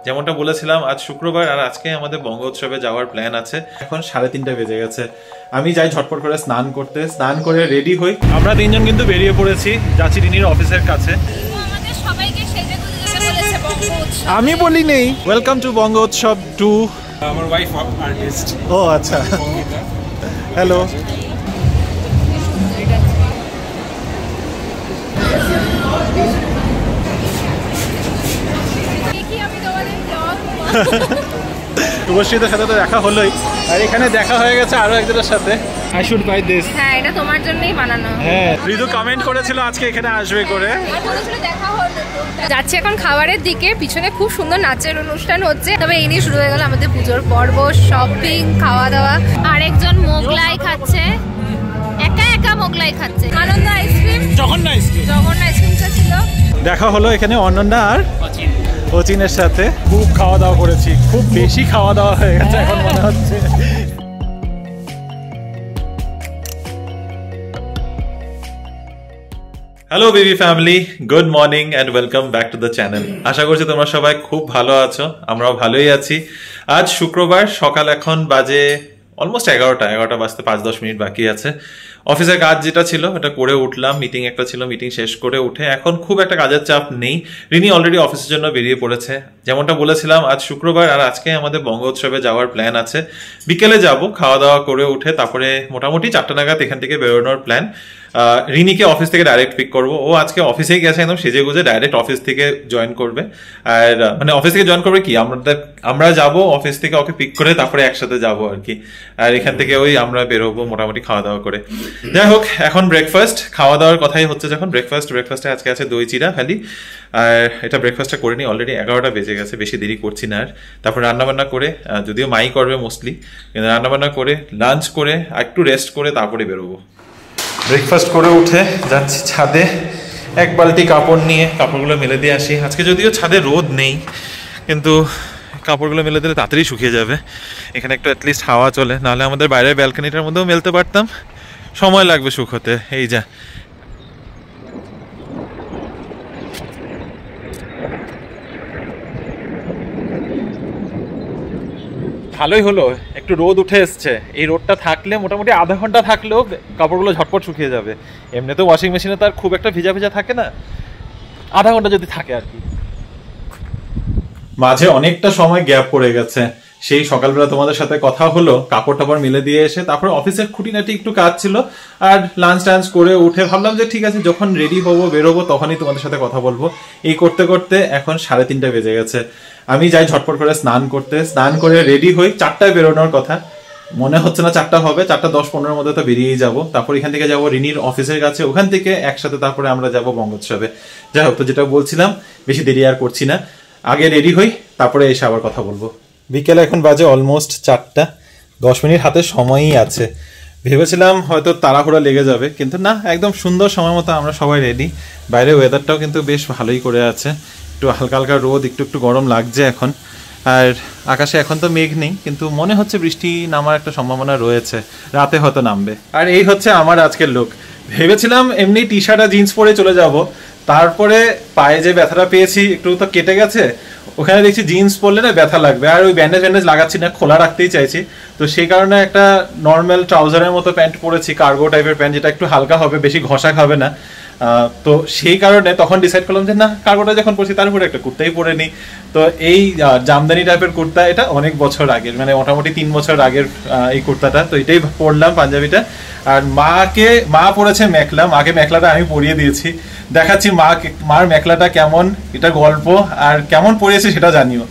যেমনটা বলেছিলাম আজ শুক্রবার আর আজকে আমাদের বঙ্গ উৎসবে যাওয়ার প্ল্যান আছে। এখন 3:30 বেজে গেছে। আমি যাই ঝটপট করে স্নান করতে, স্নান করে রেডি হই। আমরা তিনজন কিন্তু বেরিয়ে পড়েছি, যাচ্ছি রিনির অফিসের কাছে। আমি বলি নেই ওয়েলকাম টু বঙ্গ উৎসব 2। আমার ওয়াইফ আর্টিস্ট। ও আচ্ছা, হ্যালো। শুভশ্রীদের সাথে তো দেখা হলোই, আর এখানে দেখা হয়ে গেছে আরো একজনের সাথে। I should buy this. হ্যাঁ, এটা তোমার জন্যই বানানো। হ্যাঁ, রিদু কমেন্ট করেছিল আজকে এখানে আসবে করে। যাচ্ছি এখন খাবারের দিকে, পিছনে খুব সুন্দর নাচের অনুষ্ঠান হচ্ছে। তবে এই নিয়ে শুরু হয়ে গেল আমাদের পুজোর পর্ব, শপিং, খাওয়া দাওয়া। আরেকজন মোগলাই খাচ্ছে, একা একা মোগলাই খাচ্ছে। আনন্দ আইসক্রিম, জঘন্য আইসক্রিমটা ছিল। দেখা হলো এখানে অনন্যা আর অচিনের সাথে। খুব খাওয়া দাওয়া করেছি, খুব বেশি খাওয়া দাওয়া হয়ে গেছে এখন মনে হচ্ছে। Hello baby family, good morning and welcome back to the channel. আশা করছি তোমরা সবাই খুব ভালো আছো, আমরাও ভালোই আছি। আজ শুক্রবার, সকাল এখন বাজে অলমোস্ট 11টা বাজতে 5-10 মিনিট বাকি আছে। অফিসের কাজ যেটা ছিল ওটা করে উঠলাম, মিটিং একটা ছিল, মিটিং শেষ করে উঠে এখন খুব একটা কাজের চাপ নেই। রিনি অলরেডি অফিসের জন্য বেরিয়ে পড়েছে। যেমনটা বলেছিলাম আজ শুক্রবার আর আজকে আমাদের বঙ্গ উৎসবে যাওয়ার প্ল্যান আছে। বিকেলে যাব, খাওয়া দাওয়া করে উঠে তারপরে মোটামুটি 4টা নাগাদ এখান থেকে বেরোনোর প্ল্যান। রিনিকে অফিস থেকে ডাইরেক্ট পিক করবো। ও আজকে অফিসেই গেছে, একদম সেজে গুজে ডাইরেক্ট অফিস থেকে জয়েন করবে। আর মানে অফিস থেকে জয়েন করবে কি, আমরা যাব অফিস থেকে ওকে পিক করে তারপরে একসাথে যাব আর কি। আর এখান থেকে ওই আমরা বেরোবো মোটামুটি খাওয়া দাওয়া করে। যাই হোক, এখন ব্রেকফাস্ট, খাওয়া দাওয়ার কথাই হচ্ছে যখন। ব্রেকফাস্টে আজকে আছে দই চিড়া খালি। আর এটা ব্রেকফাস্টটা করে নিই, অলরেডি 11টা বেজে গেছে, বেশি দেরি করছি না আর। তারপর রান্নাবান্না করে, যদিও মাই করবে মোস্টলি, কিন্তু রান্নাবান্না করে লাঞ্চ করে একটু রেস্ট করে তারপরে বেরোবো। ব্রেকফাস্ট করে উঠে যাচ্ছি ছাদে, এক বালতি কাপড় নিয়ে কাপড়গুলো মেলে দিয়ে আসি। আজকে যদিও ছাদে রোদ নেই, কিন্তু কাপড়গুলো মেলে দিলে তাড়াতাড়ি শুকিয়ে যাবে। এখানে একটু অ্যাটলিস্ট হাওয়া চলে, নাহলে আমাদের বাইরের ব্যালকনিটার মধ্যেও মেলতে পারতাম, সময় লাগবে শুকোতে। এই যা ভালোই হলো, একটু রোদ উঠে এসছে। এই রোদটা থাকলে মোটামুটি আধা ঘন্টা থাকলেও কাপড়গুলো ঝটপট শুকিয়ে যাবে। এমনিতে ওয়াশিং মেশিনে তার খুব একটা ভিজা ভিজা থাকে না, আধা ঘন্টা যদি থাকে আর কি। মাঝে অনেকটা সময় গ্যাপ পড়ে গেছে, সেই সকালবেলা তোমাদের সাথে কথা হলো, কাপড় টাপড় মিলে দিয়ে এসে তারপরে অফিসের খুঁটিনাটি একটু কাজ ছিল, আর লাঞ্চ টাঞ্চ করে উঠে ভাবলাম যে ঠিক আছে যখন রেডি হবো বেরোবো তখনই তোমাদের সাথে কথা বলবো। এই করতে করতে এখন 3:30 বেজে গেছে। আমি যাই ঝটপট করে স্নান করতে, স্নান করে রেডি হই। 4টায় বেরোনোর কথা, মনে হচ্ছে না 4টা হবে, 4:10-15 মধ্যে তো বেরিয়েই যাবো। তারপর এখান থেকে যাবো রিনির অফিসের কাছে, ওখান থেকে একসাথে তারপরে আমরা যাবো বঙ্গোৎসবে। যাই হোক, তো যেটা বলছিলাম, বেশি দেরি আর করছি না, আগে রেডি হই তারপরে এসে আবার কথা বলবো। বিকেলে এখন বাজে অলমোস্ট 4টা, 10 মিনিট হাতে সময়ই আছে। ভেবেছিলাম হয়তো তাড়াহুড়া লেগে যাবে, কিন্তু না, একদম সুন্দর সময় মতো আমরা সবাই রেডি। বাইরে ওয়েদারটাও কিন্তু বেশ ভালোই করে আছে, একটু হালকা হালকা রোদ, একটু গরম লাগছে এখন। আর আকাশে এখন তো মেঘ নেই, কিন্তু মনে হচ্ছে বৃষ্টি নামার একটা সম্ভাবনা রয়েছে, রাতে হয়তো নামবে। আর এই হচ্ছে আমার আজকের লুক। ভেবেছিলাম এমনি টি শার্ট আর জিন্স পরে চলে যাব, তারপরে পায়ে যে ব্যথাটা পেয়েছি একটু তো কেটে গেছে, ওখানে দেখছি জিন্স পরলে না ব্যথা লাগবে, আর ওই ব্যান্ডেজ লাগাচ্ছি না, খোলা রাখতেই চাইছি। তো সেই কারণে একটা নর্মাল ট্রাউজারের মতো প্যান্ট পরেছি, কার্গো টাইপের প্যান্ট, যেটা একটু হালকা হবে, বেশি ঘষা খাবে না। তো সেই কারণে তখন ডিসাইড করলাম যে না, কার্গোটা যখন পরছি তার উপরে একটা কুর্তাই পরে নিই। তো এই জামদানি টাইপের কুর্তা, এটা অনেক বছর আগের, মানে মোটামুটি 3 বছর আগের এই কুর্তাটা, তো এটাই পরলাম পাঞ্জাবিটা। আর মা পরেছে মেখলা, মাকে মেখলাটা আমি পরিয়ে দিয়েছি, দেখাচ্ছি মার মেখলাটা কেমন, এটা গল্প, আর কেমন পরিয়েছে সেটা জানিও।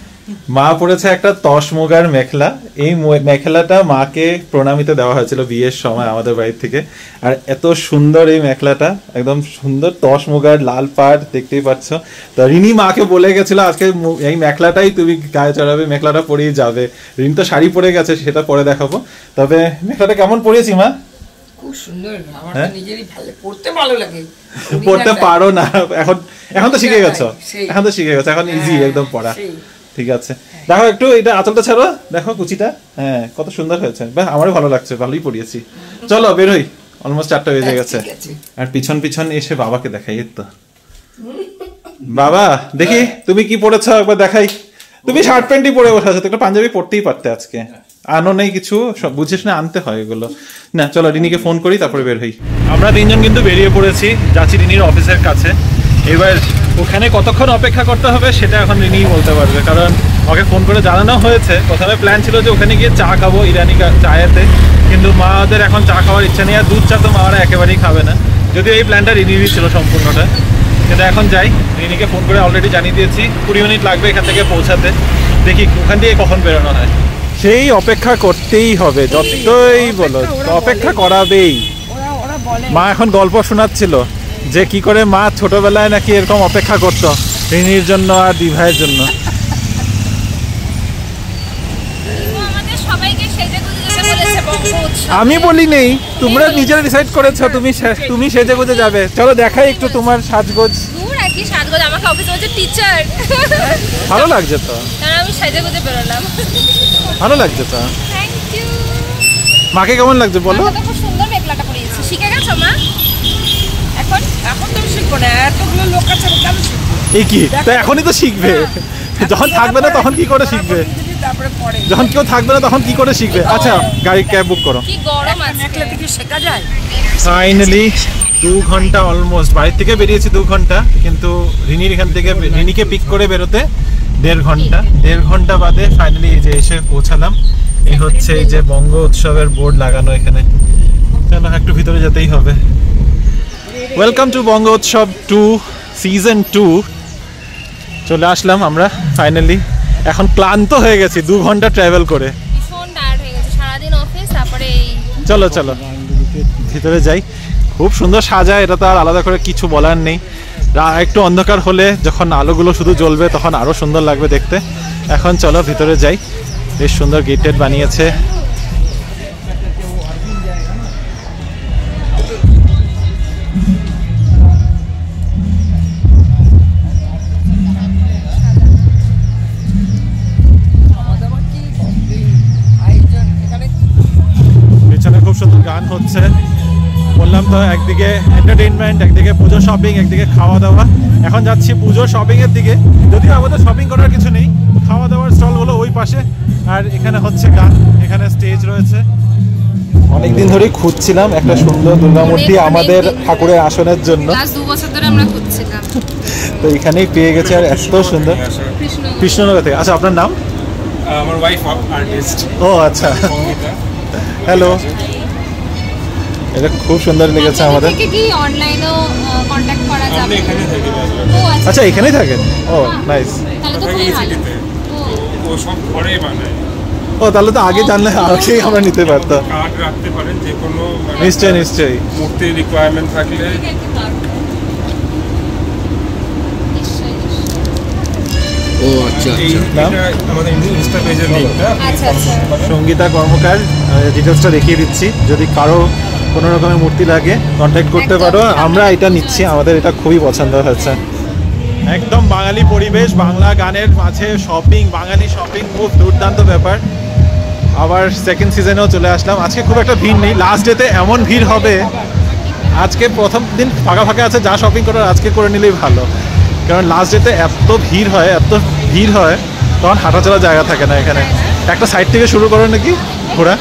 মা পরেছে একটা তসমুগার মেখলা। এই মেখলাটা মাকে প্রণামিতে দেওয়া হয়েছিল বিয়ের সময় আমাদের বাড়ি থেকে। আর এত সুন্দর এই মেখলাটা, একদম সুন্দর তসমুগার, লাল পাড়, দেখতেই পাচ্ছ। তো রিনি মাকে বলে গেছিল আজকে এই মেখলাটাই তুমি গায়ে চড়াবে, মেখলাটা পরেই যাবে। রিনি তো শাড়ি পরে গেছে, সেটা পরে দেখাবো। তবে মেখলাটা কেমন পরেছি মা? খুব সুন্দর, আমার তো নিজেরই পড়তে ভালো লাগে। পড়তে পারো না এখন তো শিখে গেছো, এখন ইজি একদম পড়া। ঠিক আছে, দেখো একটু এটা আঁচলটা ছাড়ো, দেখো কুচিটা, হ্যাঁ কত সুন্দর হয়েছে, আমারও ভালো লাগছে, ভালোই পড়িয়েছি। চলো বেরোই, অলমোস্ট 4টা বেজে গেছে। আর পিছন এসে বাবাকে দেখাই, তো বাবা দেখি তুমি কি পড়েছো একবার দেখাই। তুমি শার্ট প্যান্টই পরে বসে আছো, তো একটা পাঞ্জাবি পরতেই পারতে আজকে। আনো নেই কিছু, সব বুঝে শুনে আনতে হয় এগুলো। না চলো রিনিকে ফোন করি, তারপরে বের হই। আমরা তিনজন কিন্তু বেরিয়ে পড়েছি, যাচ্ছি রিনির অফিসের কাছে। এবার ওখানে কতক্ষণ অপেক্ষা করতে হবে সেটা এখন রিনিই বলতে পারবে, কারণ ওকে ফোন করে জানানো হয়েছে। প্রথমে প্ল্যান ছিল যে ওখানে গিয়ে চা খাবো ইরানি চায়েতে, কিন্তু মাদের এখন চা খাওয়ার ইচ্ছা নেই, আর দুধ চা তো মারা একেবারেই খাবে না, যদিও এই প্ল্যানটা রিনিরই ছিল সম্পূর্ণটা। কিন্তু এখন যাই, রিনিকে ফোন করে অলরেডি জানিয়ে দিয়েছি 20 মিনিট লাগবে এখান থেকে পৌঁছাতে। দেখি ওখান থেকে কখন বেরোনো হয়। সেই অপেক্ষা করতেই হবে, যতই বলো অপেক্ষা করাবেই। মা এখন গল্প শোনাচ্ছিল যে কি করে মা ছোটবেলায় নাকি এরকম অপেক্ষা করতো রিনির জন্য আর দিভাইয়ের জন্য। আমি বলি নেই, তোমরা নিজেরা ডিসাইড করেছো তুমি সেজে গুজে যাবে। চলো দেখাই একটু তোমার সাজগোজ। আমাকে অফিসে বলছে টিচার, ভালো লাগছে তো, আমি সেজে গুজে বেরোলাম। ভালো লাগছে তো। Thank you. মাকে কেমন লাগছে বলো? খুব সুন্দর মেখলাটা পরিয়েছি। শিখে গেছো মা? এখন তুমি শিখবো না, এতগুলো লোক আছে কেন শিখবো? এই কি তো এখনই তো শিখবে, যখন থাকবে না তখন কি করে শিখবে? যখন কেউ থাকবে না তখন কি করে শিখবে? আচ্ছা গাড়ি ক্যাব বুক করো। কি গরম আছে, একলা থেকে শেখা যায়। ফাইনালি 2 ঘন্টা অলমোস্ট, বাড়ির থেকে বেরিয়েছি 2 ঘন্টা, কিন্তু রিনির এখান থেকে রিনিকে পিক করে বেরোতে 1.5 ঘন্টা। 1.5 ঘন্টা বাদে ফাইনালি এই যে এসে পৌঁছালাম। এই হচ্ছে এই যে বঙ্গ উৎসবের বোর্ড লাগানো এখানে, কেন একটু ভিতরে যেতেই হবে। ওয়েলকাম টু বঙ্গ উৎসব 2 সিজন 2। চলে আসলাম আমরা ফাইনালি। এখন ক্লান্ত হয়ে গেছি 2 ঘন্টা ট্রাভেল করে, ভীষণ টায়ার্ড হয়ে গেছে, সারাদিন অফিস, তারপরে এই। চলো চলো ভিতরে যাই। খুব সুন্দর সাজায়, এটা তো আর আলাদা করে কিছু বলার নেই। একটু অন্ধকার হলে যখন আলোগুলো শুধু জ্বলবে তখন আরো সুন্দর লাগবে দেখতে। এখন চলো ভিতরে যাই, বেশ সুন্দর গেটেড বানিয়েছে। পিছনে খুব সুন্দর গান হচ্ছে, বললাম তো একদিকে এন্টারটেইনমেন্ট, একদিকে পুজো শপিং, একদিকে খাওয়া দাওয়া। এখন যাচ্ছি পুজো শপিং এর দিকে, যদিও আমাদের শপিং করার কিছু নেই, খাওয়া দাওয়ার স্টল হলো ওই পাশে, আর এখানে হচ্ছে গান, এখানে স্টেজ রয়েছে। অনেকদিন ধরেই খুঁজছিলাম একটা সুন্দর দুর্গামূর্তি আমাদের ঠাকুরের আসনের জন্য, 2 বছর ধরে আমরা খুঁজছিলাম, তো এখানেই পেয়ে গেছি। আর এত সুন্দর কৃষ্ণনগর থেকে। আচ্ছা আপনার নাম? আমার ওয়াইফ আর্টিস্ট। ও আচ্ছা, হ্যালো। এটা খুব সুন্দর লেগেছে আমাদের। কি অনলাইনেও কন্টাক্ট করা যাবে? এখানে থাকি। আচ্ছা এখানেই থাকেন? ও নাইস। তাহলে তো খুবই ভালো। ও সব ঘরেই বানায়। ও তাহলে তো আগে জানলে আগেই আমরা নিতে পারতাম। কার্ড রাখতে পারেন, যে কোনো নিশ্চয়ই নিশ্চয়ই। মূর্তির রিকোয়ারমেন্ট থাকলে। ও আচ্ছা, এটা আমাদের ইনস্টা পেজের লিংকটা। আচ্ছা আচ্ছা। সঙ্গীতা কর্মকার, ডিটেলসটা দেখিয়ে দিচ্ছি, যদি কারো কোনো রকমের মূর্তি লাগে কন্ট্যাক্ট করতে পারো। আমরা এটা নিচ্ছি, আমাদের এটা খুবই পছন্দ হয়েছে। একদম বাঙালি পরিবেশ, বাংলা গানের মাঝে শপিং, বাঙালি শপিং, খুব দুর্দান্ত ব্যাপার। আবার সেকেন্ড সিজনেও চলে আসলাম। আজকে খুব একটা ভিড় নেই, লাস্ট ডেতে এমন ভিড় হবে। আজকে প্রথম দিন ফাঁকা ফাঁকা আছে, যা শপিং করার আজকে করে নিলেই ভালো, কারণ লাস্ট ডেতে এত ভিড় হয় তখন হাঁটা চলার জায়গা থাকে না এখানে। একটা সাইড থেকে শুরু করো নাকি ঘোরা।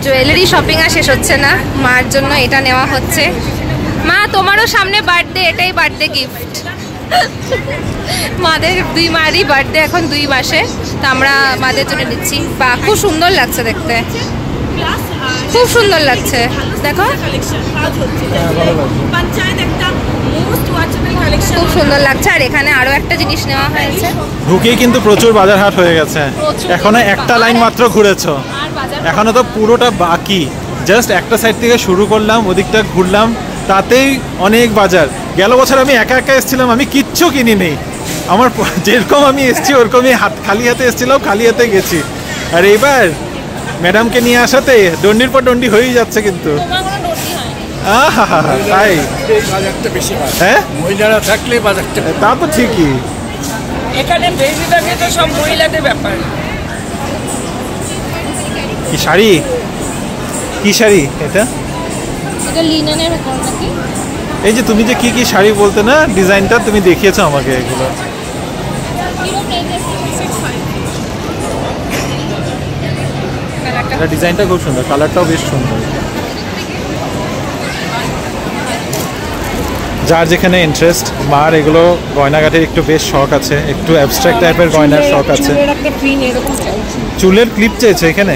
জুয়েলারি শপিং আর শেষ হচ্ছে না, মার জন্য এটা নেওয়া হচ্ছে। মা তোমারও সামনে বার্থডে, এটাই বার্থডে গিফট। মাদের দুই মারই বার্থডে এখন 2 মাসে, তো আমরা মাদের জন্য নিচ্ছি। বা খুব সুন্দর লাগছে দেখতে, খুব সুন্দর লাগছে দেখো। পঞ্চায়েত একটা মোস্ট ওয়াচেবল কালেকশন। খুব সুন্দর লাগছে। আর এখানে আরো একটা জিনিস নেওয়া হয়েছে। ঢুকেই কিন্তু প্রচুর বাজার হাট হয়ে গেছে। প্রচুর। এখনো একটা লাইন মাত্র ঘুরেছো, আর বাজার এখনো তো পুরোটা বাকি। জাস্ট একটা সাইড থেকে শুরু করলাম, ওদিকটা ঘুরলাম, তাতেই অনেক বাজার। গেল বছর আমি একা একা এসেছিলাম, আমি কিচ্ছু কিনি নেই। আমার যেরকম আমি এসেছি ওরকমই খালি হাতে এসেছিলাম, খালি হাতে গেছি। আর এইবার ম্যাডামকে নিয়ে আসাতে দণ্ডির পর দণ্ডি হয়েই যাচ্ছে কিন্তু। তোমার কোনো ডোটি হয় আহা, তাই? বাজারটা বেশি হয়, হ্যাঁ মহিলারা থাকলে বাজারটা তা তো ঠিকই। এখানে বেশিরভাগই তো সব মহিলাদের ব্যাপার। কি শাড়ি, কি শাড়ি এটা? এটা লিনেনের উপর নাকি? এই যে তুমি যে কি কি শাড়ি বলতে না, ডিজাইনটা তুমি দেখিয়েছো আমাকে এগুলো। এটা ডিজাইনটা খুব সুন্দর, কালারটাও বেশ সুন্দর। যার যেখানে ইন্টারেস্ট, মার এগুলো গয়নাঘাটের একটু বেশ শখ আছে, একটু অ্যাবস্ট্রাক্ট টাইপের গয়নার শখ আছে। চুলের একটা পিন এরকম চাইছি। চুলের ক্লিপ চেয়েছে এখানে।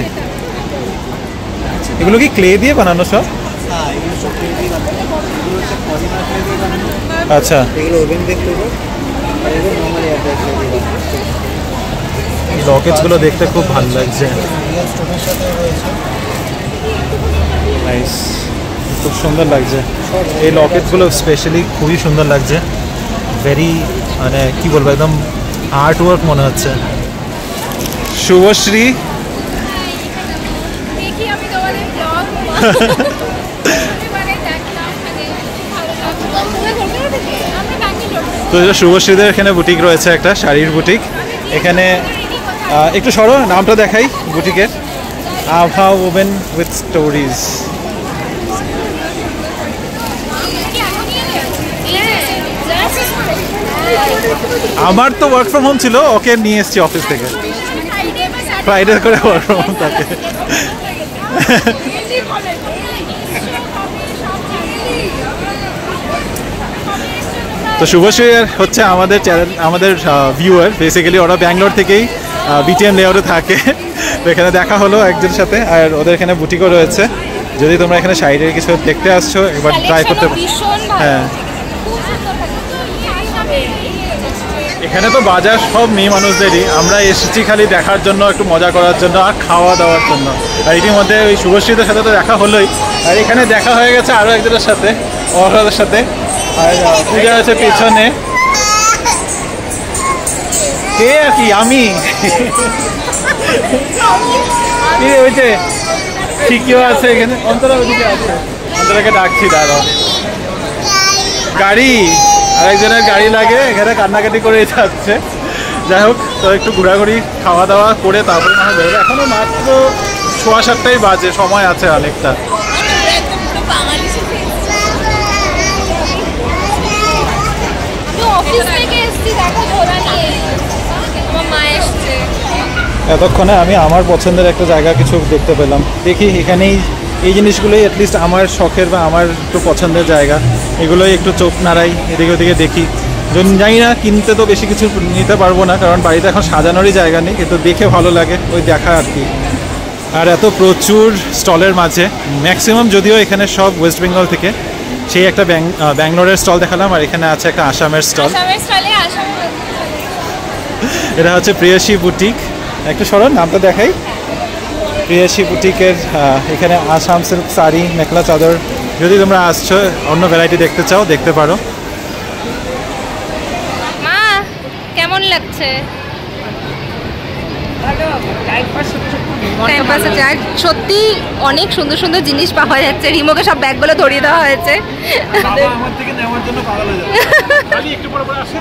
এগুলো কি ক্লে দিয়ে বানানো সব? আচ্ছা, লকেটস গুলো দেখতে খুব ভালো লাগছে। নাইস, খুব সুন্দর লাগছে এই লকেটস গুলো, স্পেশালি খুবই সুন্দর লাগছে। ভেরি মানে কি বলবো, একদম আর্ট ওয়ার্ক মনে হচ্ছে। শুভশ্রী, দেখি আমি তোমাদের ব্লগ মানে দেখলাম, মানে ভালো লাগলো। আমরা ব্যাঙ্গালোর। তো এটা শুভশ্রীদের এখানে বুটিক রয়েছে, একটা শাড়ির বুটিক। এখানে একটু সরো, নামটা দেখাই বুটিকের, আভা ওভেন উইথ স্টোরিজ। আমার তো ওয়ার্ক ফ্রম হোম ছিল, ওকে নিয়ে এসেছি অফিস থেকে। ফ্রাইডে করে ওয়ার্ক ফ্রম হোম থাকে। তো শুভশ্রী হচ্ছে আমাদের চ্যানেল, আমাদের ভিউয়ার বেসিক্যালি। ওরা ব্যাঙ্গালোর থেকেই বিটিএম লেআউটে থাকে। তো এখানে দেখা হলো একজনের সাথে, আর ওদের এখানে বুটিকও রয়েছে। যদি তোমরা এখানে শাড়ির কিছু দেখতে আসছো, এবার ট্রাই করতে পারো। হ্যাঁ, এখানে তো বাজার সব মেয়ে মানুষদেরই। আমরা এসেছি খালি দেখার জন্য, একটু মজা করার জন্য আর খাওয়া দাওয়ার জন্য। আর ইতিমধ্যে ওই শুভশ্রীদের সাথে তো দেখা হলোই, আর এখানে দেখা হয়ে গেছে আরও একজনের সাথে, অহরাদের সাথে। আর পূজা আছে পেছনে। কে আর কি, আমি ওই যে ঠিকইও আছে এখানে। অন্তরা ওদিকে আছে, অন্তরাকে ডাকছি, দাঁড়াও। গাড়ি, আরেকজনের গাড়ি লাগে, এখানে কান্নাকাটি করে যাচ্ছে। যাই হোক, তো একটু ঘোরাঘুরি খাওয়া দাওয়া করে তারপরে না হয় বেরোবে। এখনো মাত্র 6:30 বাজে, সময় আছে অনেকটা। এতক্ষণে আমি আমার পছন্দের একটা জায়গা কিছু দেখতে পেলাম। দেখি এখানেই এই জিনিসগুলোই অ্যাটলিস্ট আমার শখের বা আমার একটু পছন্দের জায়গা। এগুলোই একটু চোখ নাড়াই, এদিকে ওদিকে দেখি। জানি না, কিনতে তো বেশি কিছু নিতে পারবো না, কারণ বাড়িতে এখন সাজানোরই জায়গা নেই, কিন্তু দেখে ভালো লাগে, ওই দেখা আর কি। আর এত প্রচুর স্টলের মাঝে, ম্যাক্সিমাম যদিও এখানে সব ওয়েস্ট বেঙ্গল থেকে, সেই একটা ব্যাঙ্গালোরের স্টল দেখালাম, আর এখানে আছে একটা আসামের স্টল। এটা হচ্ছে প্রেয়সী বুটিক। একটু সরল, নামটা দেখাই। প্রেয়সী বুটিকের এখানে আসাম সিল্ক শাড়ি, মেখলা চাদর, যদি তোমরা আসছো অন্য ভ্যারাইটি দেখতে চাও দেখতে পারো। মা কেমন লাগছে? টাইম পাস হচ্ছে। আর সত্যি অনেক সুন্দর সুন্দর জিনিস পাওয়া যাচ্ছে। রিমোকে সব ব্যাগগুলো ধরিয়ে দেওয়া হয়েছে। আমার থেকে নেওয়ার জন্য পাগল হয়ে যাচ্ছে, খালি একটু পরে পরে আসে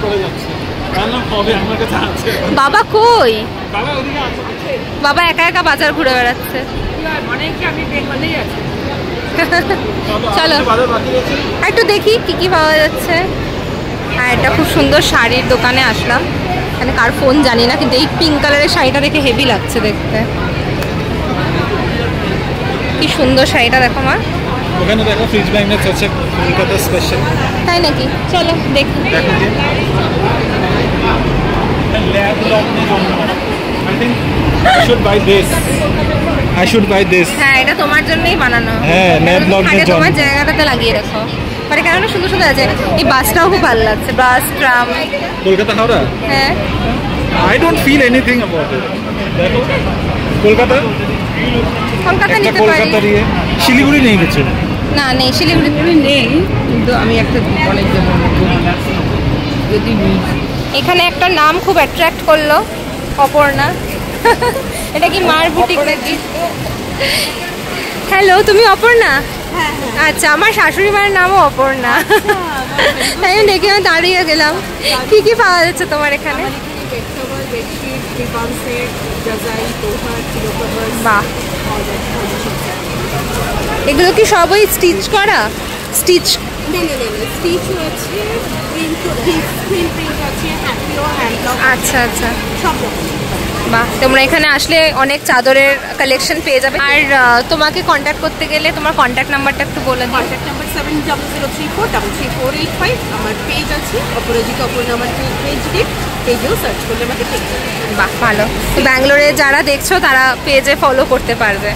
করে যাচ্ছে। বাবা কই? বাবা একা একা বাজার ঘুরে বেড়াচ্ছে। চলো একটু দেখি কি কি পাওয়া যাচ্ছে। আর এটা খুব সুন্দর শাড়ির দোকানে আসলাম। এখানে কার ফোন জানি না, কিন্তু এই পিঙ্ক কালারের শাড়িটা দেখে হেভি লাগছে দেখতে। কি সুন্দর শাড়িটা দেখো মা। ওখানে দেখো ফ্রিজ ম্যাগনেটস আছে, কলকাতা স্পেশাল। তাই নাকি? চলো দেখি। দেখো কি ল্যাব লক নে জন্য। I think I should buy this. হ্যাঁ, এটা তোমার জন্যই বানানো। হ্যাঁ, ল্যাব লক নে জন্য। তোমার জায়গাটাতে লাগিয়ে রাখো। মানে কেন সুন্দর সুন্দর আছে। এই বাসটাও খুব ভালো লাগছে, বাস ট্রাম। কলকাতা হাওড়া, হ্যাঁ I don't feel anything about it. দেখো কলকাতা, কলকাতা নিতে পারি। কলকাতা দিয়ে শিলিগুড়ি নেই কিছু, না নেই শিলিগুড়ি নেই, কিন্তু আমি একটা অনেক যদি এখানে একটা নাম খুব অ্যাট্রাক্ট করলো, অপর্ণা। এটা কি মার বুটিক নাকি? হ্যালো, তুমি অপর্ণা? আচ্ছা, আমার শাশুড়ি মায়ের নামও অপর্ণা। তাই আমি দেখে আমি দাঁড়িয়ে গেলাম। কি কি পাওয়া যাচ্ছে তোমার এখানে? বাহ, এগুলো কি সবই স্টিচ করা? স্টিচ আচ্ছা আচ্ছা, বাহ। তোমরা এখানে আসলে অনেক চাদরের কালেকশন পেয়ে যাবে। আর তোমাকে কন্ট্যাক্ট করতে গেলে তোমার কন্ট্যাক্ট নাম্বারটা একটু বলে দিও। Contact number 7003433485। আমার পেজ আছে অপরাজিতা অপর্ণা, আমার পেজেও সার্চ করলে আমাকে পেয়ে যাবে। বাহ, ভালো। তো ব্যাঙ্গালোরে যারা দেখছো তারা পেজে ফলো করতে পারবে।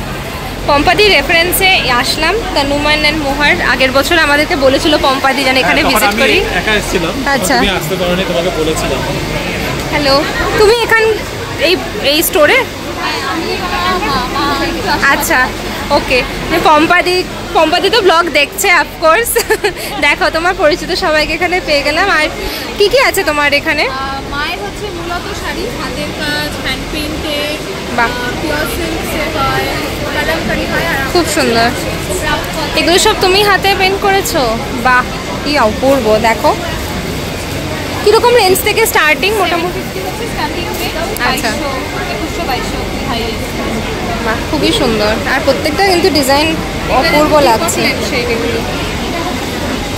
পম্পাদি রেফারেন্সে আসলাম, দ্য নুমান অ্যান্ড মোহার। আগের বছর আমাদেরকে বলেছিল পম্পাদি যেন এখানে ভিজিট করি। একা এসেছিলাম, আচ্ছা, তুমি আসতে পারোনি, তোমাকে বলেছিলাম। হ্যালো, তুমি এখান এই স্টোরে? আচ্ছা, ওকে। পম্পাদি তো ব্লগ দেখছে অফকোর্স। দেখো, তোমার পরিচিত সবাইকে এখানে পেয়ে গেলাম। আর কি কি আছে তোমার এখানে? মায়ের হচ্ছে মূলত শাড়ি, হাতের কাজ, হ্যান্ড পেইন্টেড, বাহ, পিওর সিল্কসে হয়, কালামকারি হয়। আর খুব সুন্দর। এগুলো সব তুমি হাতে পেইন্ট করেছো? বাহ, কি অপূর্ব। দেখো কিরকম রেঞ্জ থেকে স্টার্টিং মোটামুটি? আচ্ছা, 2100-2200 হাইয়েস্ট। বাহ, খুবই সুন্দর। আর প্রত্যেকটা কিন্তু ডিজাইন অপূর্ব লাগছে,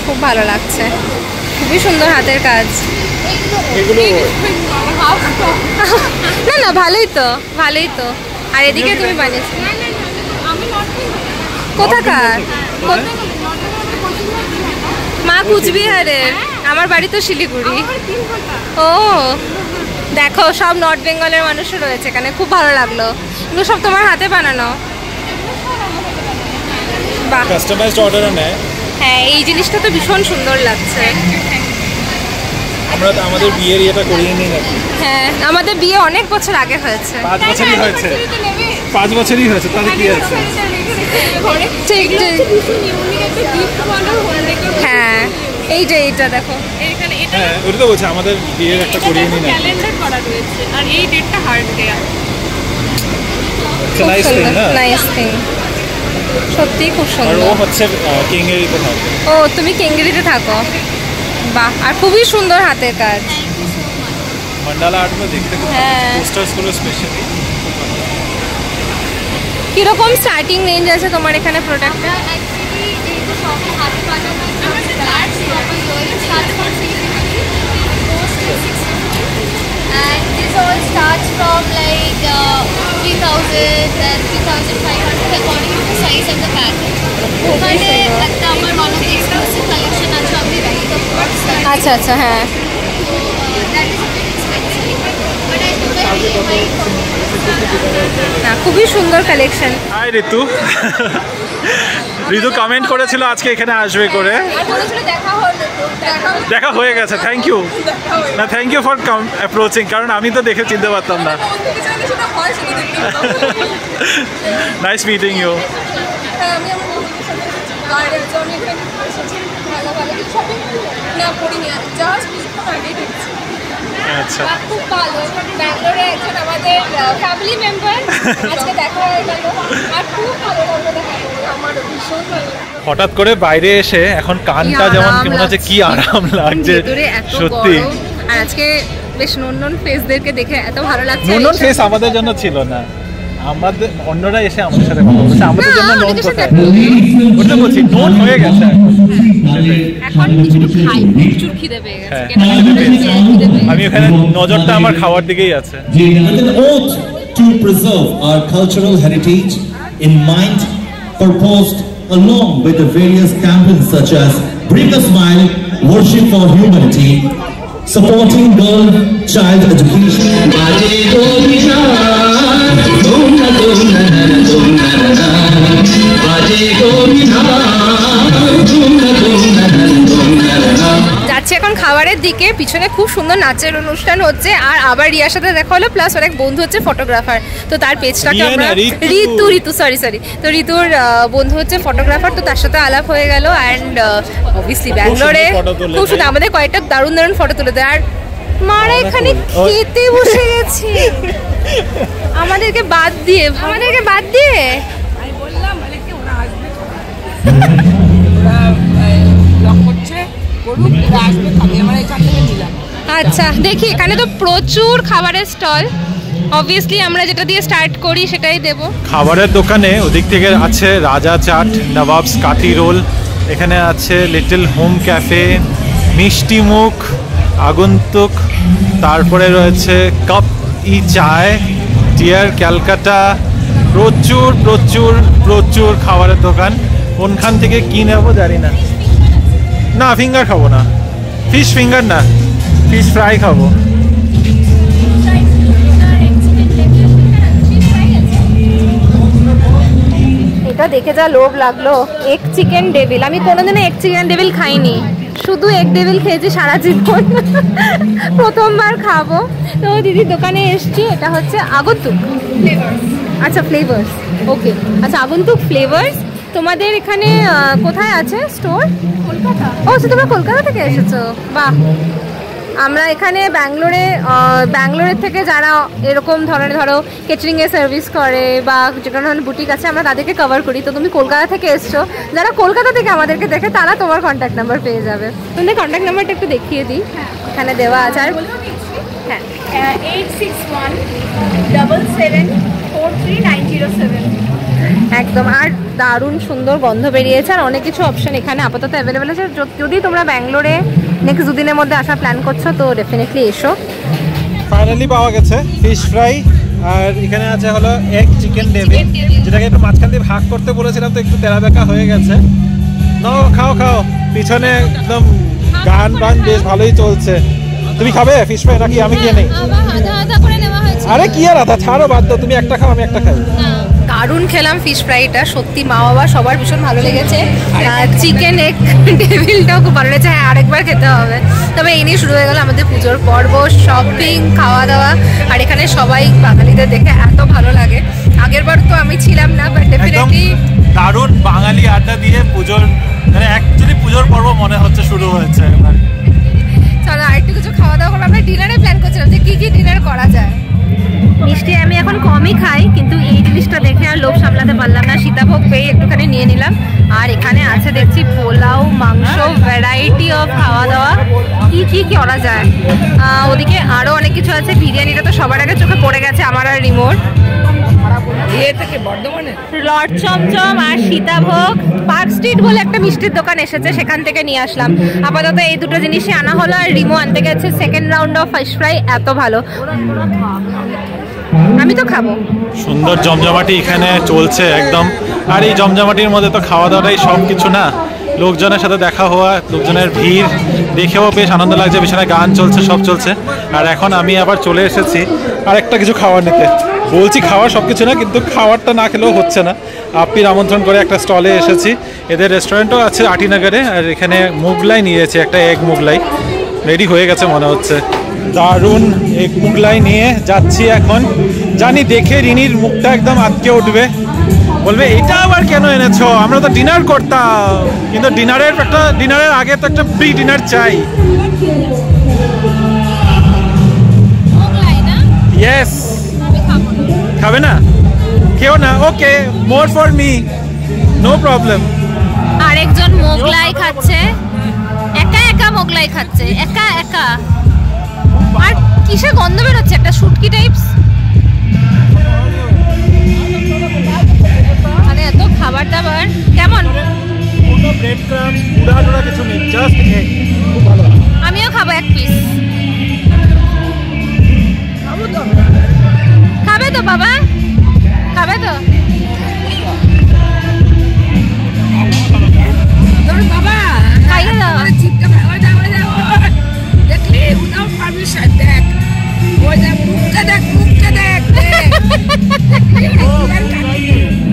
খুব ভালো লাগছে। খুবই সুন্দর হাতের কাজ। না না, ভালোই তো, ভালোই তো। আর এদিকে তুমি বানিয়েছো? কোথাকার? মা কুচবিহারের, আমার বাড়ি তো শিলিগুড়ি। ও দেখো, সব নর্থ বেঙ্গলের মানুষও রয়েছে এখানে, খুব ভালো লাগলো। এগুলো সব তোমার হাতে বানানো? বাহ, কাস্টমাইজড অর্ডারও নেয়। হ্যাঁ, এই জিনিসটা তো ভীষণ সুন্দর লাগছে। আমরা তো আমাদের বিয়ের ইয়েটা করিয়ে নিই নাকি? হ্যাঁ, আমাদের বিয়ে অনেক বছর আগে হয়েছে। 5 বছরই হয়েছে, 5 বছরই হয়েছে, তাহলে কি আছে? ঠিক ঠিক। হ্যাঁ, এই যে এইটা দেখো, এখানে এটা হ্যাঁ, ওটা তো বলছে আমাদের বিয়ের একটা করিয়ে নিই নাকি? ক্যালেন্ডার করা রয়েছে, আর এই ডেটটা হার্ড দেয়া। It's a nice thing, না? নাইস থিং, সত্যি খুব আর সুন্দর। ও হচ্ছে কিংগেরিতে থাকে। ও, তুমি কেঙ্গেরিতে থাকো? বাহ, আর খুবই সুন্দর হাতের কাজ। মন্ডালা আর্টগুলো দেখতে খুব হ্যাঁ। পোস্টার্সগুলো স্পেশালি। কিরকম স্টার্টিং রেঞ্জ আছে তোমার এখানে প্রোডাক্ট? অ্যাকচুয়ালি যেহেতু সব হাত বানানো আমার start proper year start from 350 and this all starts from like 3000 and 3500 according to the size of the pattern. ওখানে একটা আমার one of the exclusive collection আছে, আমি রাখি the first that আচ্ছা আচ্ছা, হ্যাঁ। is a bit expensive but I do my EMI না, খুবই সুন্দর collection. Hi Ritu. Ritu comment করেছিল আজকে এখানে আসবে করে, দেখা হয়ে গেছে। থ্যাংক ইউ, না থ্যাংক ইউ ফর অ্যাপ্রোচিং, কারণ আমি তো দেখে চিনতে পারতাম না। Nice meeting you. আচ্ছা, খুব ভালো। ব্যাঙ্গালোরে একজন আমাদের ফ্যামিলি মেম্বার, আজকে দেখা হয়ে গেল। আর খুব ভালো লাগলো দেখা করে, আমার ভীষণ ভালো লাগলো। হঠাৎ করে বাইরে এসে এখন কানটা কি যেমন আরাম কি মনে হচ্ছে, কি লাগছে। আরাম লাগছে ভেতরে এত সত্যি। গরম, আর আজকে বেশ নন্দন ফেসদেরকে দেখে এত ভালো লাগছে। নন্দন ফেস আমাদের জন্য ছিল না, আমাদের অন্যরা এসে আমাদের সাথে কথা বলছে, আমাদের জন্য নোন কোথায়? ওটা বলছি, নোন হয়ে গেছে এখন কিছু খাই, প্রচুর খিদে পেয়ে গেছে। হ্যাঁ, কেনাকাটা করে খিদে পেয়ে গেছে। আমি এখানে নজরটা আমার খাওয়ার দিকেই আছে। With an oath to preserve our cultural heritage in mind, proposed along with the various campaigns such as Bring a Smile, Worship for Humanity, supporting girl child education. খাবারের দিকে পিছনে খুব সুন্দর নাচের অনুষ্ঠান হচ্ছে, আর আবার রিয়ার সাথে দেখা হলো, প্লাস ওর এক বন্ধু হচ্ছে ফটোগ্রাফার, তো তার পেজটাকে আমরা ঋতু সরি তো ঋতুর বন্ধু হচ্ছে ফটোগ্রাফার, তো তার সাথে আলাপ হয়ে গেল। অ্যান্ড অবভিয়াসলি ব্যাঙ্গালোরে খুব সুন্দর আমাদের কয়েকটা দারুণ দারুণ ফটো তুলে দেয়। আর মারা এখানে খেতে বসে গেছে আমাদেরকে বাদ দিয়ে আমি বললাম মানে কি ওরা আসবে আচ্ছা দেখি এখানে তো প্রচুর খাবারের স্টল, অবভিয়াসলি আমরা যেটা দিয়ে স্টার্ট করি সেটাই দেব। খাবারের দোকানে ওদিক থেকে আছে রাজা চাট, নবাবস কাঠি রোল, এখানে আছে লিটল হোম ক্যাফে, মিষ্টি মুখ, আগন্তুক, তারপরে রয়েছে কাপ ই চায়, ডিয়ার ক্যালকাটা, প্রচুর প্রচুর প্রচুর খাবারের দোকান। কোনখান থেকে কি নেবো জানি না। না ফিঙ্গার খাবো না, ফিশ ফিঙ্গার না, ফিশ ফ্রাই খাবো। এটা দেখে যা লোভ লাগলো, এগ চিকেন ডেভিল। আমি কোনোদিনও এগ চিকেন ডেভিল খাইনি, শুধু এগ ডেভিল খেয়েছি সারা জীবন, প্রথমবার খাবো। তো দিদির দোকানে এসছি, এটা হচ্ছে আগন্তুক ফ্লেভার্স। আচ্ছা ফ্লেভার্স, ওকে আচ্ছা আগন্তুক ফ্লেভার্স। তোমাদের এখানে কোথায় আছে স্টোর? কলকাতা। ও আচ্ছা তোমরা কলকাতা থেকে এসেছো, বাহ। আমরা এখানে ব্যাঙ্গালোরের থেকে যারা এরকম ধরনের ধরো কেটারিংয়ে সার্ভিস করে বা যে কোনো ধরনের বুটিক আছে আমরা তাদেরকে কভার করি। তো তুমি কলকাতা থেকে এসছো, যারা কলকাতা থেকে আমাদেরকে দেখে তারা তোমার কন্ট্যাক্ট নাম্বার পেয়ে যাবে। তোমাদের কন্ট্যাক্ট নাম্বারটা একটু দেখিয়ে দিই, এখানে দেওয়া আছে। আর হ্যাঁ 8617743907 একদম। আর দারুণ সুন্দর গন্ধ বেরিয়েছে, আর অনেক কিছু অপশন এখানে আপাতত অ্যাভেলেবেল আছে। যদি তোমরা ব্যাঙ্গালোরে নেক্সট দুদিনের মধ্যে আসার প্ল্যান করছো তো ডেফিনেটলি এসো। ফাইনালি পাওয়া গেছে ফিশ ফ্রাই, আর এখানে আছে হলো এগ চিকেন ডেভিল, যেটাকে একটু মাঝখান দিয়ে ভাগ করতে বলেছিলাম, তো একটু তেরা বেঁকা হয়ে গেছে। নাও খাও খাও, পিছনে একদম গান বান বেশ ভালোই চলছে। তুমি খাবে ফিশ ফ্রাই নাকি আমি গিয়ে নেই? আরে কি আর আধা, ছাড়ো বাদ দাও, তুমি একটা খাও আমি একটা খাই। দারুণ খেলাম ফিশ ফ্রাইটা, সত্যি মা বাবা সবার ভীষণ ভালো লেগেছে। চিকেন এগ ডেভিলটাও খুব ভালো লেগেছে, হ্যাঁ আরেকবার খেতে হবে। তবে এই নিয়ে শুরু হয়ে গেল আমাদের পুজোর পর্ব, শপিং, খাওয়া দাওয়া, আর এখানে সবাই বাঙালিদের দেখে এত ভালো লাগে। আগের বার তো আমি ছিলাম না, বাট ডেফিনেটলি দারুণ বাঙালি আড্ডা দিয়ে পুজোর মানে অ্যাকচুয়ালি পুজোর পর্ব মনে হচ্ছে শুরু হয়েছে। চলো আরেকটু কিছু খাওয়া দাওয়া করবো। আমরা ডিনারে প্ল্যান করছিলাম যে কি ডিনার করা যায়। মিষ্টি আমি এখন কমই খাই, কিন্তু এই জিনিসটা দেখে আর লোভ সামলাতে পারলাম না, সীতাভোগ পেয়ে একটুখানি নিয়ে নিলাম। আর এখানে আছে দেখছি পোলাও, মাংস, ভ্যারাইটি অফ খাওয়া দাওয়া, কি করা যায়। ওদিকে আরও অনেক কিছু আছে। বিরিয়ানিটা তো সবার আগে চোখে পড়ে গেছে আমার আর রিমোট। লর্ড চমচম আর সীতাভোগ, পার্ক স্ট্রিট বলে একটা মিষ্টির দোকান এসেছে, সেখান থেকে নিয়ে আসলাম। আপাতত এই দুটো জিনিসই আনা হলো, আর রিমো আনতে গেছে second round of fish fry, এত ভালো, আমি তো খাবো। সুন্দর জমজমাটি এখানে চলছে একদম। আর এই জমজমাটির মধ্যে তো খাওয়া দাওয়াটাই সব কিছু না, লোকজনের সাথে দেখা হওয়া, লোকজনের ভিড় দেখেও বেশ আনন্দ লাগছে, পিছনে গান চলছে, সব চলছে। আর এখন আমি আবার চলে এসেছি আর একটা কিছু খাবার নিতে। বলছি খাওয়া সব কিছু না, কিন্তু খাবারটা না খেলেও হচ্ছে না। আপ্পির আমন্ত্রণ করে একটা স্টলে এসেছি, এদের রেস্টুরেন্টও আছে আটিনগরে। আর এখানে মোগলাই নিয়েছে, একটা এগ মোগলাই রেডি হয়ে গেছে মনে হচ্ছে। দারুণ এগ মোগলাই নিয়ে যাচ্ছি এখন। জানি দেখে রিনির মুখটা একদম আটকে উঠবে, বলবে এটা আবার কেন এনেছো, আমরা তো ডিনার করতাম। কিন্তু ডিনারের আগে তো একটা প্রি ডিনার চাই। ইয়েস, খাবে না? কেউ না, okay, more for me, no problem. আরেকজন মোগলাই খাচ্ছে, একা একা মোগলাই খাচ্ছে, একা একা। আর কিসে গন্ধ বেরোচ্ছে, একটা শুটকি টাইপস। মানে এত খাবার দাবার কেমন? আমিও খাবো এক পিস। খাবে তো বাবা, খাবে তো? খাইয়ে দাও।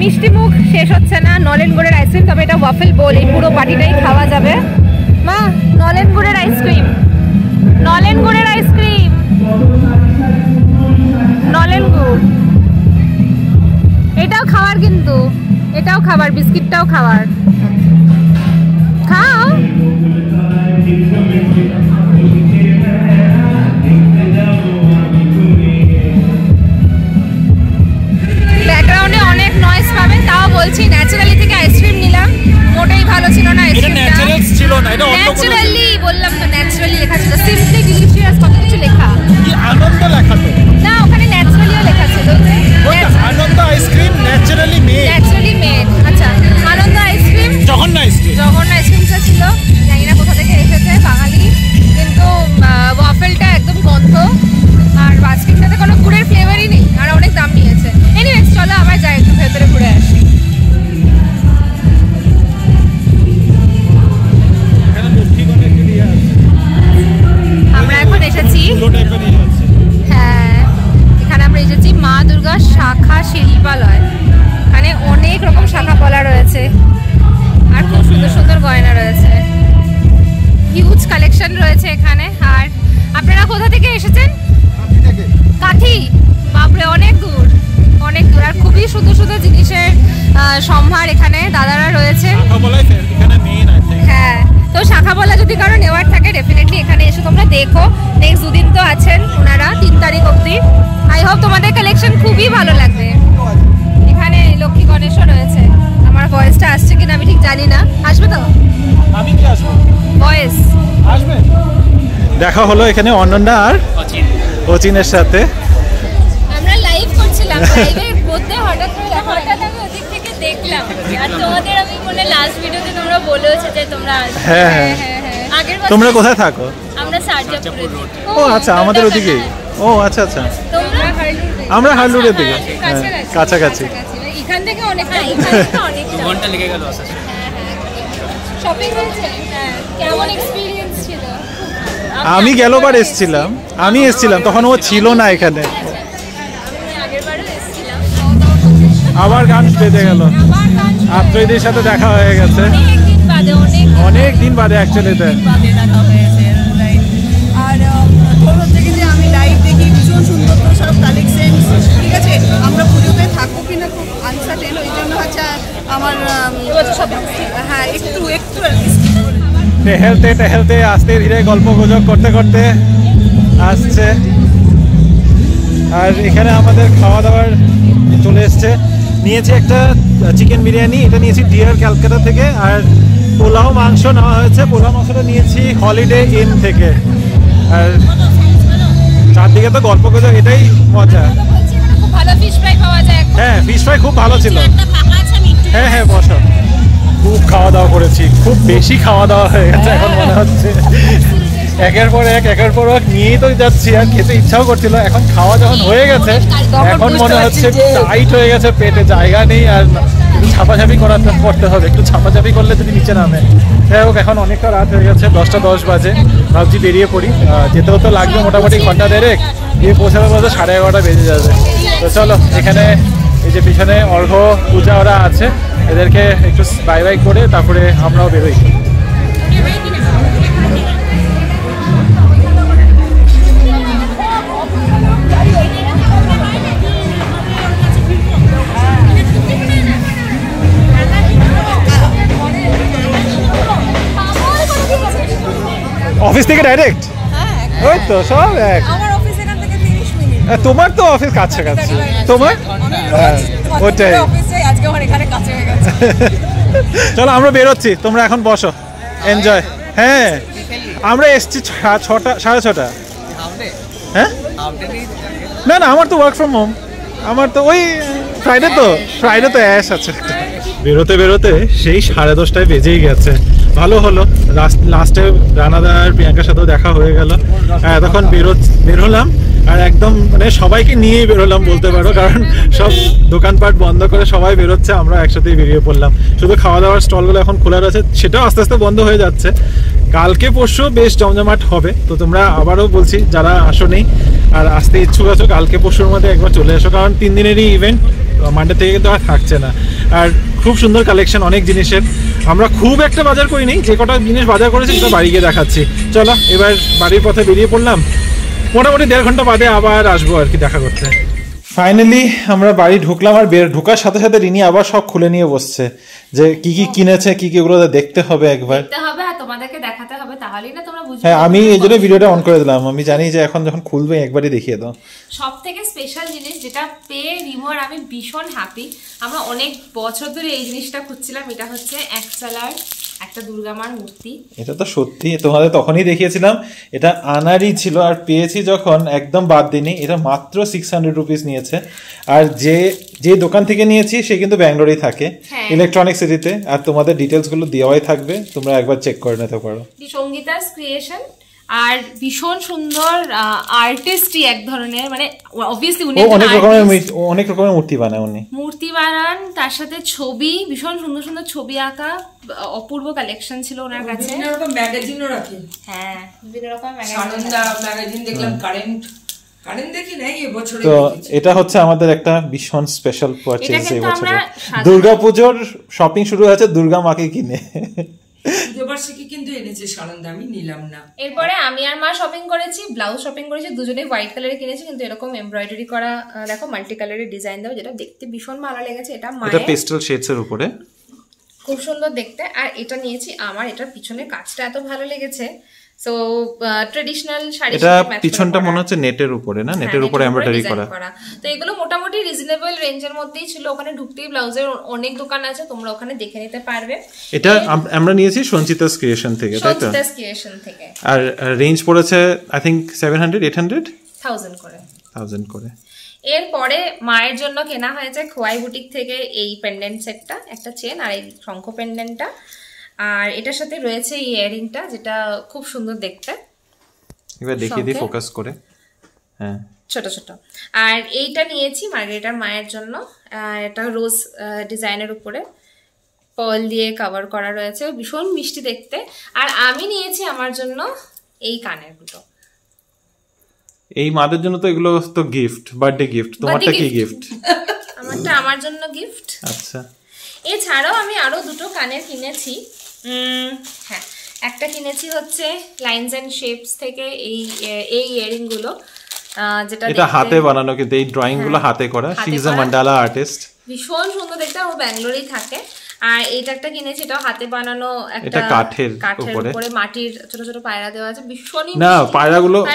মিষ্টি মুখ শেষ হচ্ছে না। নলেন গুড়ের আইসক্রিম, তবে এটা ওয়াফেল বোল, এই পুরো বাটিটাই খাওয়া যাবে। মা নলেন গুড়ের আইসক্রিম নলেন গুড়ের আইসক্রিম, নলেন গুড়। এটাও খাবার, কিন্তু এটাও খাবার, বিস্কিটটাও খাবার। খাও। ব্যাকগ্রাউন্ডে অনেক নয়েজ পাবেন, তাও বলছি ন্যাচারালি থেকে আইসক্রিম নিলাম, মোটেই ভালো ছিল না আইসক্রিমটা। ছিল না, এটা অন্য কোনো ন্যাচারালি বললাম তো, ন্যাচারালি লেখা ছিল, সিম্পলি ডিলিশিয়াস কত কিছু লেখা। কি আনন্দ লেখা তো না, ওখানে ন্যাচারালিও লেখা ছিল। Anand ice cream naturally made. Naturally made. আচ্ছা, আনন্দ আইসক্রিম, জঘন্য আইসক্রিম। জঘন্য আইসক্রিমটা ছিল, জানি না কোথা থেকে এসেছে, বাঙালি, কিন্তু ওয়াফেলটা একদম গন্ধ, আর আইসক্রিমটাতে কোনো গুড়ের ফ্লেভারই নেই, আর অনেক দাম নিয়েছে। এনিওয়েজ, চলো আবার যাই, একটু ভেতরে ঘুরে আসি। আমরা এখন এসেছি, হ্যাঁ, এখানে আমরা এসেছি মা দুর্গা শাখা শিল্পালয়। এখানে অনেক রকম শাখা পলা রয়েছে, আর খুব সুন্দর সুন্দর গয়না রয়েছে, হিউজ কালেকশন রয়েছে এখানে। আর আপনারা কোথা থেকে এসেছেন? কাঠি। বাপরে, অনেক দূর, অনেক দূর। আর খুবই সুন্দর সুন্দর জিনিসের সম্ভার এখানে দাদারা রয়েছে। হ্যাঁ, তো শাখা বলা যদি কারো নেওয়ার থাকে, ডেফিনেটলি এখানে এসে তোমরা দেখো। নেক্সট দুদিন তো আছেন ওনারা, 3 তারিখ অবধি। আই হোপ তোমাদের কালেকশন খুবই ভালো লাগবে। এখানে লক্ষ্মী গণেশও রয়েছে। আমার ভয়েসটা আসছে কিনা আমি ঠিক জানি না। আসবে তো? আমি কি আসবো? ভয়েস আসবে। দেখা হলো এখানে অনন্যা আর অচিনের সাথে। আমরা লাইভ করছিলাম, লাইভের মধ্যে হঠাৎ আমি ওদিক থেকে দেখলাম। আর তোমাদের আমি মনে লাস্ট ভিডিওতে তোমরা বলেওছো যে তোমরা আসবে। হ্যাঁ হ্যাঁ। আগের তোমরা কোথায় থাকো? আমরা সারজাপুর। ও আচ্ছা, আমাদের ওদিকেই। ও আচ্ছা আচ্ছা, তোমরা আমরা হারলুরের দিকে, কাছাকাছি। এখান থেকে অনেকটা, অনেক ঘন্টা লেগে গেল আসার। শপিং হয়েছে। কেমন এক্সপেরিয়েন্স ছিল? আমি গেলবার এসেছিলাম, তখন ও ছিল না এখানে। আগেরবারও এসেছিলাম। আবার গান বেজে গেল, আত্মীয়দের সাথে দেখা হয়ে গেছে অনেকদিন বাদে, অনেক দিন বাদে অ্যাকচুয়ালিতে। বাদে দেখা হয়েছে। আর তোর হচ্ছে কি যে আমি লাইভ দেখি, ভীষণ সুন্দর তো সব কালেকশন, ঠিক আছে। আমরা পুজোতে থাকবো কিনা খুব আনসার্টেন, ওই জন্য হচ্ছে আমার হ্যাঁ একটু আর কি টেহেলতে আস্তে ধীরে গল্প গুজব করতে করতে আসছে। আর এখানে আমাদের খাওয়া দাওয়ার চলে এসছে। নিয়েছি একটা চিকেন বিরিয়ানি, এটা নিয়েছি ডিয়ার ক্যালকাটা থেকে। আর পোলাও মাংস নেওয়া হয়েছে, পোলাও মাংসটা নিয়েছি হলিডে ইন থেকে। আর চারদিকে তো গল্প গুজব, এটাই মজা। খুব ভালো ফিশ ফ্রাই পাওয়া যায়। হ্যাঁ, ফিশ ফ্রাই খুব ভালো ছিল। হ্যাঁ হ্যাঁ, বসো। খুব খাওয়া দাওয়া করেছি, খুব বেশি খাওয়া দাওয়া হয়ে গেছে এখন মনে হচ্ছে। একের পর এক নিয়েই তো যাচ্ছি, আর খেতে ইচ্ছাও করছিল। এখন খাওয়া যখন হয়ে গেছে, এখন মনে হচ্ছে টাইট হয়ে গেছে, পেটে জায়গা নেই। আর একটু ছাপাছাপি করতে হবে, একটু ছাপাছাপি করলে যদি নিচে নামে। যাই হোক, এখন অনেকটা রাত হয়ে গেছে, 10টা 10 বাজে। ভাবছি বেরিয়ে পড়ি, যেতেও তো লাগবে মোটামুটি ঘন্টা দেড়েক। গিয়ে পৌঁছাতে পৌঁছাতে 11:30 বেজে যাবে। তো চলো, এখানে এই যে পিছনে অর্ঘ্য পূজা ওরা আছে, এদেরকে একটু বাই বাই করে তারপরে আমরাও বেরোই। অফিস থেকে ডাইরেক্ট? ওই তো সব এক। আমার অফিস এখান থেকে 30 মিনিট। তোমার তো অফিস কাছাকাছি, তোমার ওটাই। আজকে আমার এখানে কাছে হয়ে গেছে। চলো আমরা বেরোচ্ছি, তোমরা এখন বসো, এনজয়। হ্যাঁ, আমরা এসছি 6টা 6:30। হ্যাঁ, না না, আমার তো ওয়ার্ক ফ্রম হোম। আমার তো ওই ফ্রাইডে তো অ্যাশ আছে। বেরোতে বেরোতে সেই 10:30 বেজেই গেছে। ভালো হলো, লাস্টে রানাদা আর প্রিয়াঙ্কার সাথেও দেখা হয়ে গেল। তখন বেরোলাম, আর একদম মানে সবাইকে নিয়েই বেরোলাম বলতে পারো, কারণ সব দোকানপাট বন্ধ করে সবাই বেরোচ্ছে, আমরা একসাথেই বেরিয়ে পড়লাম। শুধু খাওয়া দাওয়ার স্টলগুলো এখন খোলা রয়েছে, সেটাও আস্তে আস্তে বন্ধ হয়ে যাচ্ছে। কালকে পরশু বেশ জমজমাট হবে। তো তোমরা আবারও বলছি, যারা আসোনি আর আসতে ইচ্ছুক আছো, কালকে পরশুর মধ্যে একবার চলে এসো, কারণ 3 দিনেরই ইভেন্ট, মানডে থেকে কিন্তু আর থাকছে না। আর খুব সুন্দর কালেকশন অনেক জিনিসের। আমরা খুব একটা বাজার করিনি, যে কটা জিনিস বাজার করেছি সেটা বাড়ি গিয়ে দেখাচ্ছি। চলো এবার বাড়ির পথে বেরিয়ে পড়লাম, মোটামুটি 1.5 ঘন্টা বাদে আবার আসবো আর কি দেখা করতে। ফাইনালি আমরা বাড়ি ঢুকলাম, আর ঢোকার সাথে সাথে রিনি আবার সব খুলে নিয়ে বসছে যে কি কি কিনেছে, কি কি ওগুলো দেখতে হবে একবার, দেখতে হবে আর তোমাদেরকে দেখাতে হবে, তাহলেই না তোমরা বুঝবে। হ্যাঁ আমি এই জন্য ভিডিওটা অন করে দিলাম, আমি জানি যে এখন যখন খুলবে একবারই দেখিয়ে দাও। সব থেকে স্পেশাল জিনিস যেটা পেয়ে রিমো আর আমি ভীষণ হ্যাপি, আমরা অনেক বছর ধরে এই জিনিসটা খুঁজছিলাম, এটা হচ্ছে একচালার একটা দুর্গা মার মূর্তি। এটা তো সত্যি তোমাদের তখনই দেখিয়েছিলাম, এটা আনারই ছিল, আর পেয়েছি যখন একদম বাদ দিইনি। এটা মাত্র 600 রুপিস নিয়েছে, আর যে দোকান থেকে নিয়েছি সে কিন্তু ব্যাঙ্গালোরেই থাকে, ইলেকট্রনিক সিটিতে, আর তোমাদের ডিটেলস গুলো দেওয়াই থাকবে, তোমরা একবার চেক করে নিতে পারো। সঙ্গীতাস ক্রিয়েশন, আর ভীষণ সুন্দর আর্টিস্টই এক ধরনের, মানে অবভিয়াসলি উনি অনেক রকমের মূর্তি বানায়, উনি মূর্তি বানান, তার সাথে ছবি, ভীষণ সুন্দর সুন্দর ছবি আঁকা, অপূর্ব কালেকশন ছিল ওনার কাছে। বিভিন্ন রকম ম্যাগাজিনও রাখে। হ্যাঁ, বিভিন্ন রকম ম্যাগাজিন দেখলাম, কারেন্ট দেখি নাই এবছরে। তো এটা হচ্ছে আমাদের একটা ভীষণ স্পেশাল পারচেজ এই বছরে। দুর্গাপূজার শপিং শুরু হয়েছে দুর্গা মাকে কিনে। কিন্তু এনেছে সানন্দা, আমি নিলাম না। এরপরে আমি আর মা শপিং করেছি, ব্লাউজ শপিং করেছি, দুজনে হোয়াইট কালারে কিনেছি, কিন্তু এরকম এমব্রয়ডারি করা দেখো মাল্টি কালারের ডিজাইন দেওয়া, যেটা দেখতে ভীষণ ভালো লেগেছে। এটা মায়ের পেস্টেল শেডস এর উপরে, খুব সুন্দর দেখতে। আর এটা নিয়েছি আমার, এটার পিছনে কাজটা এত ভালো লেগেছে। সো ট্রেডিশনাল শাড়ি, এটা পিছনটা মনে হচ্ছে নেটের উপরে, না নেটের উপরে এমব্রয়ডারি করা। তো এগুলো মোটামুটি রিজনেবল রেঞ্জের মধ্যেই ছিল। ওখানে ঢুকতেই ব্লাউজের অনেক দোকান আছে, তোমরা ওখানে দেখে নিতে পারবে। এটা আমরা নিয়েছি সঞ্চিতাস ক্রিয়েশন থেকে, তাই তো? সঞ্চিতাস ক্রিয়েশন থেকে। আর রেঞ্জ পড়েছে আই থিংক 700 800 1000 করে। এরপরে মায়ের জন্য কেনা হয়েছে খোয়াই বুটিক থেকে এই পেন্ডেন্ট সেটটা, একটা চেন আর এই শঙ্খ পেন্ডেন্টটা, আর এটার সাথে রয়েছে এই ইয়াররিংটা, যেটা খুব সুন্দর দেখতে। এবার দেখিয়ে দিই ফোকাস করে। হ্যাঁ, ছোট ছোট। আর এইটা নিয়েছি মার্গারেটার মায়ের জন্য, এটা রোজ ডিজাইনের উপরে পার্ল দিয়ে কভার করা রয়েছে, ভীষণ মিষ্টি দেখতে। আর আমি নিয়েছি আমার জন্য এই কানের দুটো। এই মাদের জন্য তো এগুলো তো গিফট, বার্থডে গিফট। তোমারটা কি গিফট? আমারটা আমার জন্য গিফট। আচ্ছা, এছাড়াও আমি আরো দুটো কানের কিনেছি। হ্যাঁ, একটা কিনেছি হচ্ছে লাইনস এন্ড শেপস থেকে এই ইয়ারিং গুলো, যেটা এটা হাতে বানানো, কিন্তু এই ড্রয়িং গুলো হাতে করা। She is a mandala artist, ভীষণ সুন্দর দেখতে। ও ব্যাঙ্গালোরেই থাকে। আর এইটা একটা কিনেছি, এটাও হাতে বানানো, একটা কাঠের উপরে মাটির ছোট ছোট পায়রা দেওয়া আছে, ভীষণই না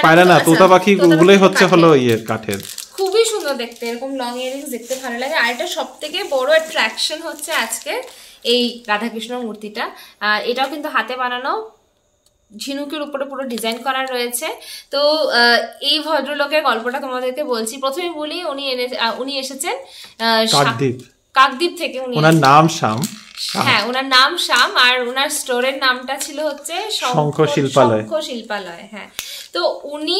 পায়রা না, তোতা পাখি গুলোই হচ্ছে হলো ইয়ের কাঠের, খুবই সুন্দর দেখতে। এরকম লং ইয়ারিংস দেখতে ভালো লাগে। আর এটা সবথেকে বড় অ্যাট্রাকশন হচ্ছে আজকে এই রাধাকৃষ্ণ মূর্তিটা। এটাও কিন্তু হাতে বানানো, ঝিনুকের উপরে পুরো ডিজাইন করা রয়েছে। তো এই ভদ্রলোকের গল্পটা তোমাদেরকে বলছি। প্রথমে বলি, উনি এসেছেন কাকদ্বীপ থেকে। ওনার নাম শ্যাম। হ্যাঁ, ওনার নাম শ্যাম, আর ওনার স্টোরের নামটা ছিল হচ্ছে শঙ্খ শিল্পালয়। হ্যাঁ, তো উনি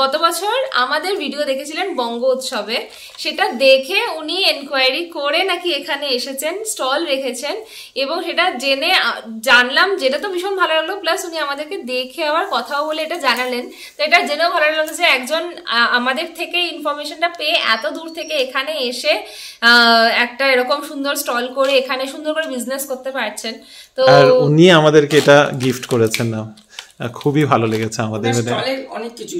গত বছর আমাদের ভিডিও দেখেছিলেন বঙ্গ উৎসবে, সেটা দেখে উনি এনকোয়ারি করে নাকি এখানে এসেছেন, স্টল রেখেছেন, এবং সেটা জানলাম, যেটা তো ভীষণ ভালো লাগলো। প্লাস উনি আমাদেরকে দেখে আবার কথাও বলে এটা জানালেন। তো এটা জেনেও ভালো লাগলো যে একজন আমাদের থেকে ইনফরমেশনটা পেয়ে এত দূর থেকে এখানে এসে একটা এরকম সুন্দর স্টল করে এখানে সুন্দর করে বিজনেস করতে পারছেন। তো আর উনি আমাদেরকে এটা গিফট করেছেন, না খুবই ভালো লেগেছে আমাদের। অনেক কিছু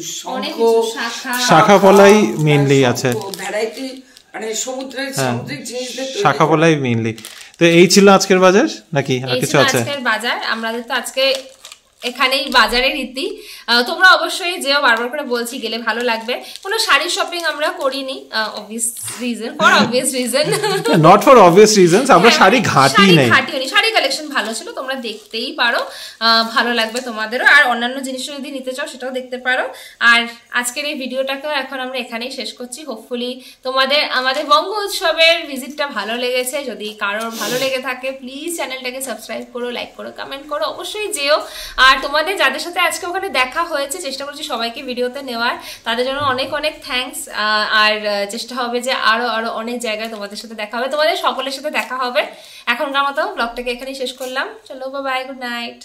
শাখা পলাই মেইনলি আছে, ভ্যারাইটি, মানে সামুদ্রিক জিনিসদের শাখা পলাই মেইনলি। তো এই ছিল আজকের বাজার, নাকি আর কিছু আছে? আজকের বাজার আমাদের তো আজকে এখানেই বাজারের রীতি। তোমরা অবশ্যই যেও, বারবার করে বলছি, গেলে ভালো লাগবে। কোনো শাড়ি শপিং আমরা করিনি, obvious reason, not for obvious reasons, আমরা শাড়ি ঘাটিনি। শাড়ি কালেকশন ভালো ছিল, তোমরা দেখতেই পারো, ভালো লাগবে তোমাদেরও। আর অন্যান্য জিনিস যদি নিতে চাও সেটাও দেখতে পারো। আর আজকের এই ভিডিওটাকেও এখন আমরা এখানেই শেষ করছি। হোপফুলি তোমাদের আমাদের বঙ্গ উৎসবের ভিজিটটা ভালো লেগেছে। যদি কারোর ভালো লেগে থাকে, প্লিজ চ্যানেলটাকে সাবস্ক্রাইব করো, লাইক করো, কমেন্ট করো, অবশ্যই যেও। আর তোমাদের যাদের সাথে আজকে ওখানে দেখা হয়েছে, চেষ্টা করছি সবাইকে ভিডিওতে নেওয়ার, তাদের জন্য অনেক অনেক থ্যাঙ্কস। আর চেষ্টা হবে যে আরো অনেক জায়গায় তোমাদের সাথে দেখা হবে, তোমাদের সকলের সাথে দেখা হবে। এখনকার মতো ব্লগটাকে এখানেই শেষ করলাম। চলো, বাই, গুড নাইট।